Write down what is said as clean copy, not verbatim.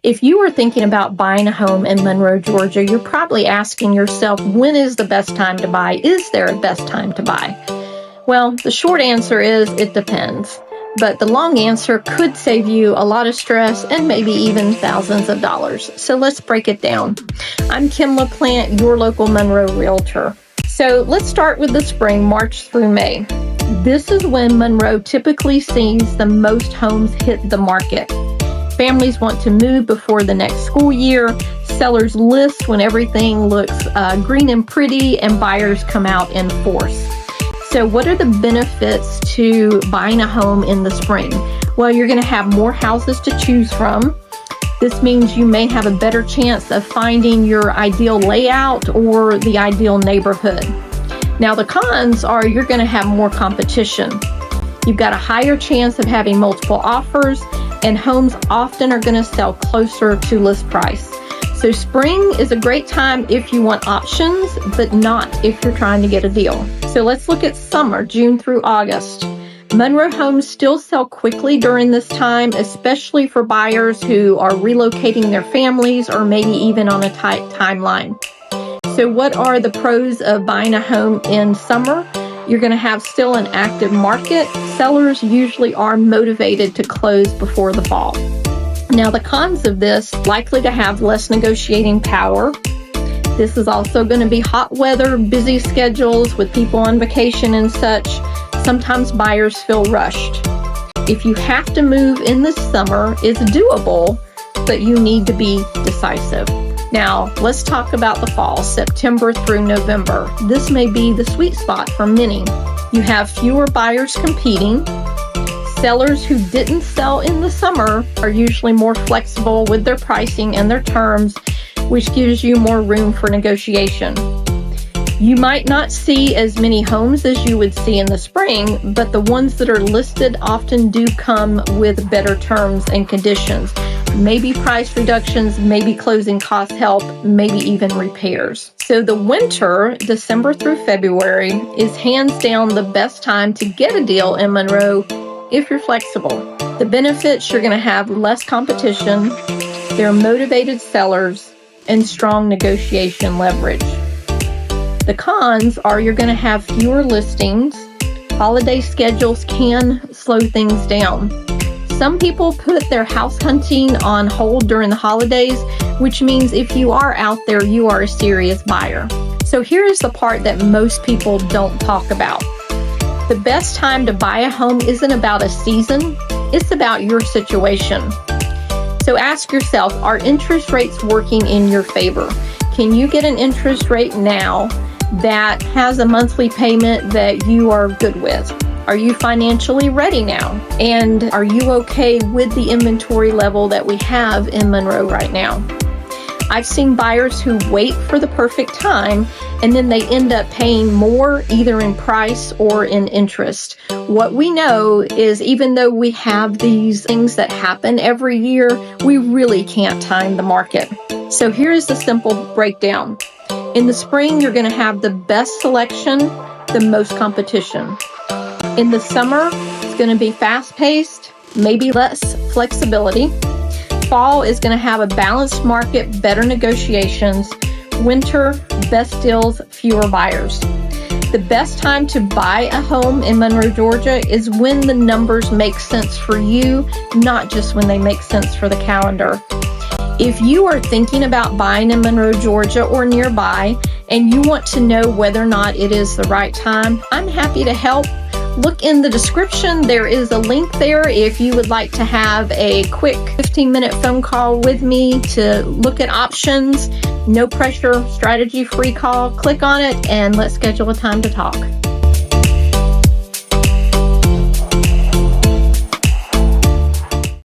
If you are thinking about buying a home in Monroe, Georgia, you're probably asking yourself, when is the best time to buy? Is there a best time to buy? Well, the short answer is it depends. But the long answer could save you a lot of stress and maybe even thousands of dollars. So let's break it down. I'm Kim LaPlante, your local Monroe Realtor. So let's start with the spring, March through May. This is when Monroe typically sees the most homes hit the market. Families want to move before the next school year. Sellers list when everything looks green and pretty, and buyers come out in force. So what are the benefits to buying a home in the spring? Well, you're going to have more houses to choose from. This means you may have a better chance of finding your ideal layout or the ideal neighborhood. Now, the cons are you're going to have more competition. You've got a higher chance of having multiple offers, and homes often are going to sell closer to list price. So spring is a great time if you want options, but not if you're trying to get a deal. So let's look at summer, June through August. Monroe homes still sell quickly during this time, especially for buyers who are relocating their families or maybe even on a tight timeline. So what are the pros of buying a home in summer? You're going to have still an active market. Sellers usually are motivated to close before the fall. Now, the cons of this, likely to have less negotiating power. This is also going to be hot weather, busy schedules with people on vacation and such. Sometimes buyers feel rushed. If you have to move in the summer, it's doable, but you need to be decisive. Now, let's talk about the fall, September through November. This may be the sweet spot for many. You have fewer buyers competing. Sellers who didn't sell in the summer are usually more flexible with their pricing and their terms, which gives you more room for negotiation. You might not see as many homes as you would see in the spring, but the ones that are listed often do come with better terms and conditions. Maybe price reductions, maybe closing cost help, maybe even repairs. So the winter, December through February, is hands down the best time to get a deal in Monroe if you're flexible. The benefits, you're going to have less competition, there are motivated sellers, and strong negotiation leverage. The cons are you're going to have fewer listings. Holiday schedules can slow things down. Some people put their house hunting on hold during the holidays, which means if you are out there, you are a serious buyer. So here is the part that most people don't talk about. The best time to buy a home isn't about a season, it's about your situation. So ask yourself, are interest rates working in your favor? Can you get an interest rate now that has a monthly payment that you are good with? Are you financially ready now? And are you okay with the inventory level that we have in Monroe right now? I've seen buyers who wait for the perfect time and then they end up paying more either in price or in interest. What we know is even though we have these things that happen every year, we really can't time the market. So here's the simple breakdown. In the spring, you're going to have the best selection, the most competition. In the summer, it's going to be fast-paced, maybe less flexibility. Fall is going to have a balanced market, better negotiations. Winter, best deals, fewer buyers. The best time to buy a home in Monroe, Georgia is when the numbers make sense for you, not just when they make sense for the calendar. If you are thinking about buying in Monroe, Georgia or nearby, and you want to know whether or not it is the right time, I'm happy to help. Look in the description. There is a link there if you would like to have a quick 15-minute phone call with me to look at options. No pressure, strategy-free call. Click on it and let's schedule a time to talk.